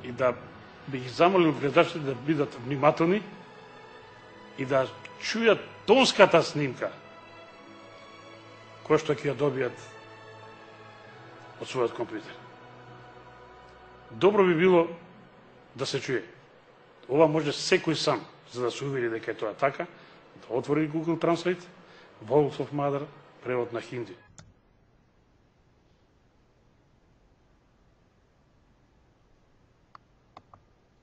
и да би ги замолил гледачите да бидат внимателни и да чујат тонската снимка која што ќе ја добијат од својот компјутер. Добро би било да се чуе. Ова може секој сам, за да се увери дека е тоа така, да отвори Google Translate, World of Mother, превод на хинди.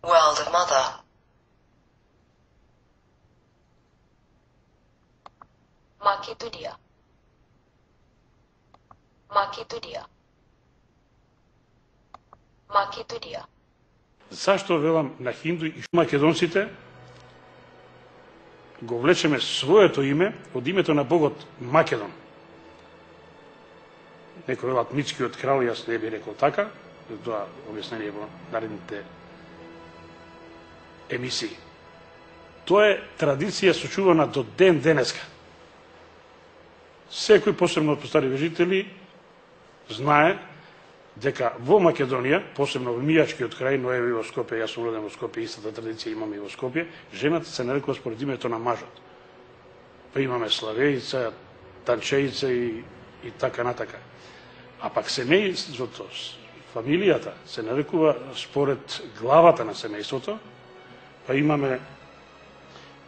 World of Mother. Македонија. Македонија. Македонија. Зашто велам на хинду и македонците го влечеме своето име од името на богот Македон. Некој велат митскиот крал, јас не би рекол така, тоа објаснение во наредните емисии. Тоа е традиција сочувана до ден денеска. Секој, посебно од постари вежители, знае дека во Македонија, посебно во Мијачкиот крај, но еве во Скопје, јас сум роден во Скопје, истата традиција имаме и во Скопје, жената се нарекува според името на мажот. Па имаме Славеица, Танчеица и така натака. А пак семејството, фамилијата се нарекува според главата на семејството, па имаме,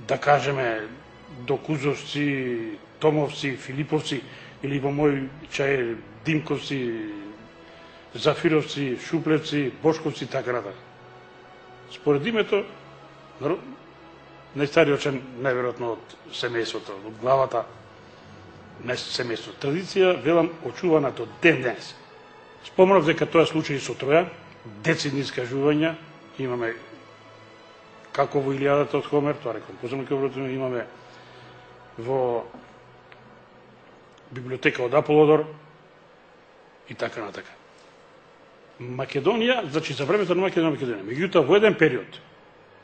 да кажеме, Докузовци, Томовци, Филиповци, или во мој чај Димковци, Зафировци, Шуплевци, Бошковци, така натака. Според името, најстариот член, најверојатно од семејството, од главата на семејството. Традиција, велам, очувана до ден денес. Спомнав дека тоа е случај со Троја, децидни искажувања, имаме како во Илијадата од Хомер, тоа реком поземно како вротиме, имаме во библиотека од Аполодор и така натака. Македонија, значи за времето на Македонија, меѓутоа во еден период,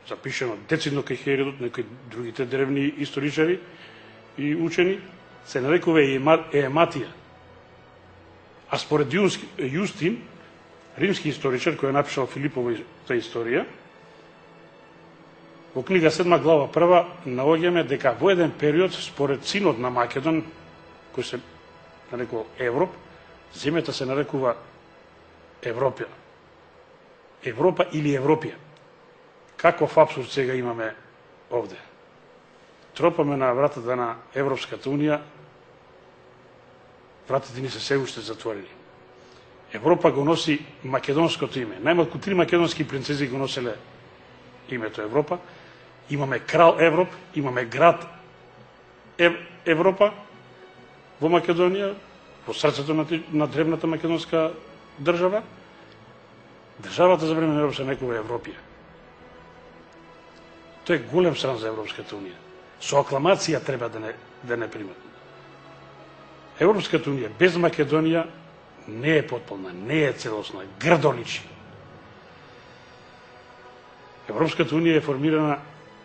запишено децидно кај Херодот, некои другите древни историчари и учени, се нарекува Еематија. А според Јустин, римски историчар кој е напишал Филиповата историја, во книга 7 глава 1 наоѓаме дека во еден период, според синот на Македон, кој се нарекува Европ, земјата се нарекува Европија. Европа или Европија. Каков апсурд сега имаме овде? Тропаме на вратата на Европската Унија, вратите ни се се уште затворени. Европа го носи македонското име. Најмалку 3 македонски принцези го носеле името Европа. Имаме крал Европ, имаме град Европа во Македонија, во срцето на древната македонска држава. Државата за време на Европа се нарекува Европија. Тоа е голем срам за Европската Унија. Со акламација треба да не примат. Европската Унија без Македонија не е потполна, не е целосна, грдоличи. Европската Унија е формирана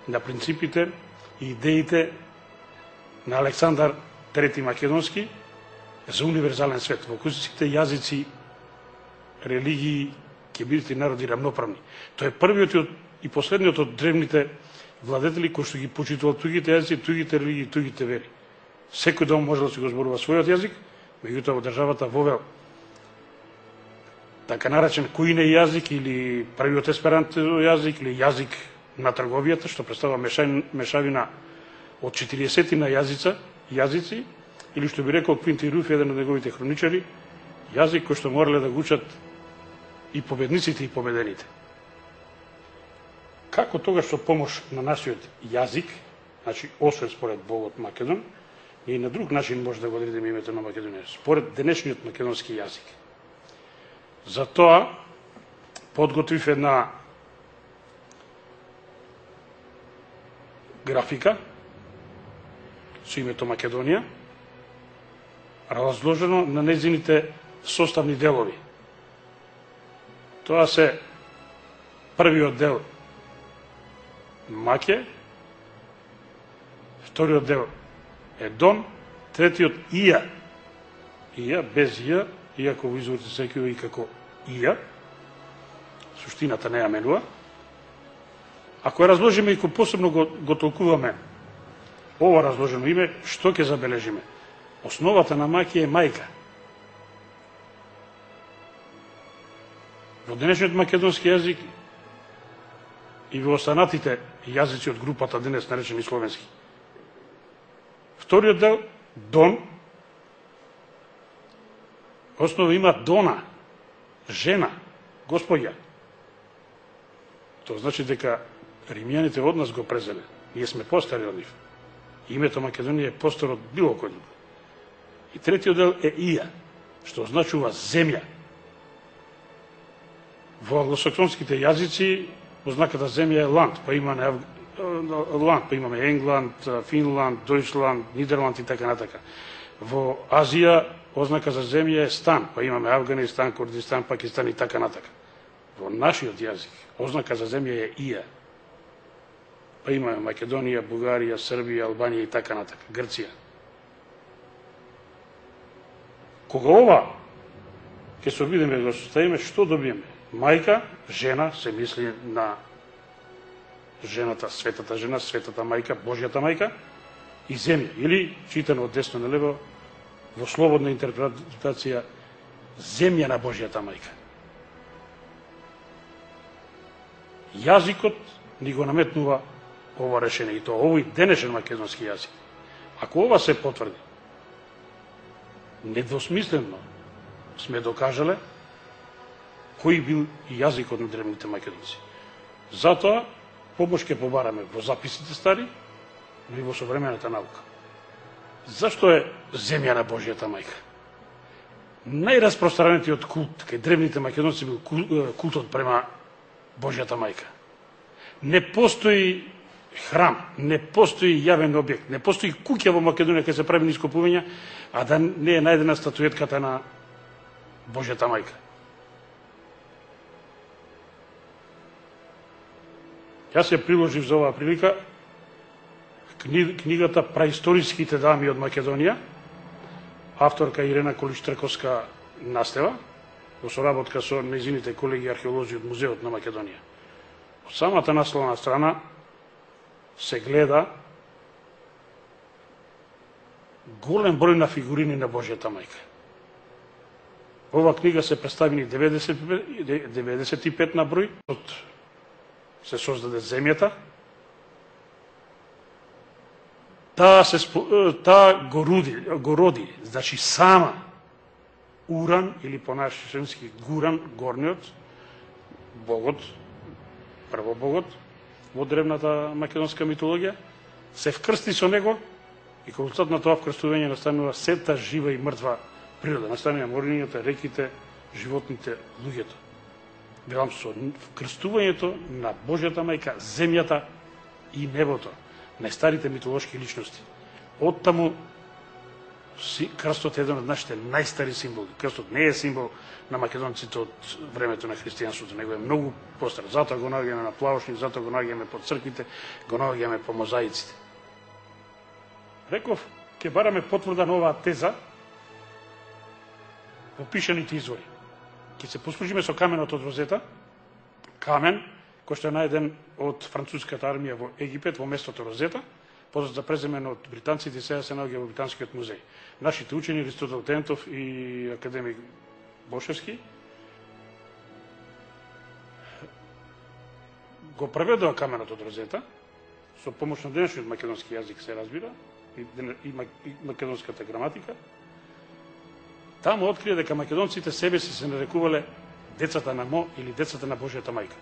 на принципите и идеите на Александар III Македонски за универзален свет, во кој сите јазици, религии ќе бидат народи рамноправни. Тој е првиот и последниот од древните владетели кои што ги почитувал тугите јазици, тугите религии, тугите вери. Секој дом може да си го зборува својот јазик, меѓутоа во државата вовел така наречен куине јазик или првиот есперанто јазик или јазик на трговијата, што представува мешавина од 40 на јазици, или што би рекол Квинти Руф, еден од неговите хроничари, јазик кој што морале да го учат и победниците и победените. Како тогаш со помош на нашиот јазик, значи освен според богот Македон, и на друг начин може да го одредиме името на Македонија, според денешниот македонски јазик. Затоа подготвив една графика со името Македонија, разложено на нејзините составни делови. Тоа се првиот дел Маке, вториот дел Едон, третиот Ија. Ија без Ија, иако во изворите се кјува и како Ија. суштината не ја менува. Ако ја разложиме и посебно го толкуваме ова разложено име, што ќе забележиме? Основата на маќа е мајка. Во денешниот македонски јазик и во останатите јазици од групата денес наречени словенски. Вториот дел, Дон, основа има Дона, жена, господја. Тоа значи дека римјаните од нас го презеле. Ние сме постари од нив. Името Македонија е постар од било кој друг. И третиот дел е Ија, што означува земја. Во англосаксонските јазици ознаката земја е ланд, па имаме Енгланд, Финланд, Дојчланд, Нидерланд и така натака. Во Азија ознака за земја е стан, па имаме Авганистан, Курдистан, Пакистан и така натака. Во нашиот јазик ознака за земја е Ија. Па имаме Македонија, Бугарија, Србија, Албанија и така натака, Грција. Кога ова ќе се обидеме да составиме, што добиеме? Мајка, жена, се мисли на жената, светата жена, светата мајка, Божјата мајка и земја, или читано од десно на лево, во слободна интерпретација, земја на Божјата мајка. Јазикот ни го наметнува ова решение, и тоа овој денешен македонски јазик. Ако ова се потврди, недвосмислено сме докажале кој бил јазикот на древните македонци. Затоа помош ќе побараме во записите стари, но и во современата наука. Зашто е земја на Божјата мајка? Најраспространетиот култ кај древните македонци бил култот према Божјата мајка. Не постои храм, не постои јавен објект, не постои куќа во Македонија кај се прави ископувања, а да не е најдена статуетката на Божјата мајка. Јас ја приложив за оваа прилика книгата Праисториските дами од Македонија, авторка Ирена Колич-Трковска Настева, во соработка со нејзините колеги археолози од Музеот на Македонија. Од самата насловна страна се гледа голем број на фигурини на Божјата мајка. Во оваа книга се представени 95 на број, се создаде земјата, таа го роди, значи сама Уран, или по нашенски Гуран, горниот, богот, првобогот, во древната македонска митологија, се вкрсти со него и како резултат на тоа вкрстување настанува сета жива и мртва природа, настанува морињата, реките, животните, луѓето. Велам со вкрстувањето на Божјата мајка, земјата и небото, најстарите митолошки личности. Оттаму крстот е еден од нашите најстари символи. Крстот не е символ на македонците од времето на христијанството, него е многу постар. Затоа го наоѓаме на плавошни, затоа го наоѓаме по црквите, го наоѓаме по мозаиците. Реков, ќе бараме потврда на оваа теза во пишаните извори. Ќе се послужиме со каменот од Розета, камен кој што е најден од француската армија во Египет, во местото Розета, после преземен од британците и сега се наоѓа во Британскиот музеј. Нашите учени, Аристотел Тентов и академик Бошевски, го преведоа каменот од Розета, со помош на денешниот македонски јазик се разбира, и македонската граматика. Таму открија дека македонците себе си се нарекувале децата на Мо или децата на Божјата мајка.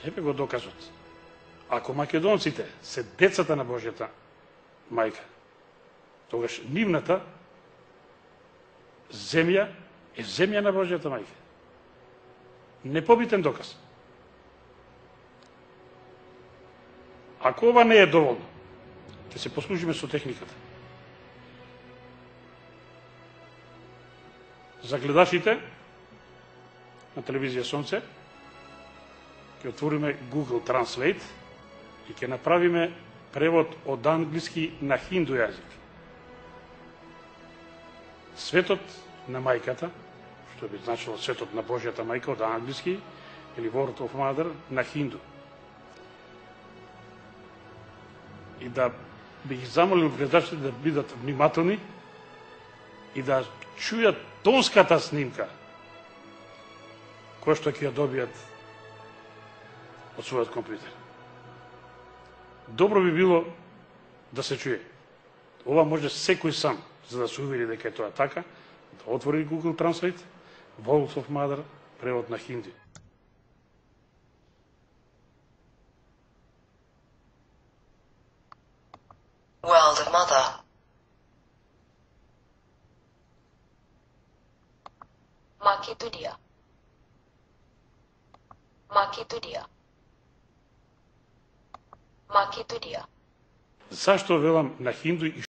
Епе го доказот. Ако македонците се децата на Божјата мајка, тогаш нивната земја е земја на Божјата мајка. Непобитен доказ. Ако ова не е доволно, ќе се послужиме со техниката. За гледачите на телевизија Сонце ќе отвориме Google Translate и ќе направиме превод од англиски на хинду јазик. Светот на мајката што би значило Светот на Божјата мајка од англиски, или Word of Mother на хинду. И да би ги замолил гледачите да бидат внимателни и да чујат тонската снимка, која што ќе ја добијат од својот компјутер. Добро би било да се чуе. Ова може секој сам, за да се увери дека е тоа така, да отвори Google Translate, World of Mother, превод на хинди. World of Mother. Македонија. Македонија. Македонија. Зашто велам на хинду и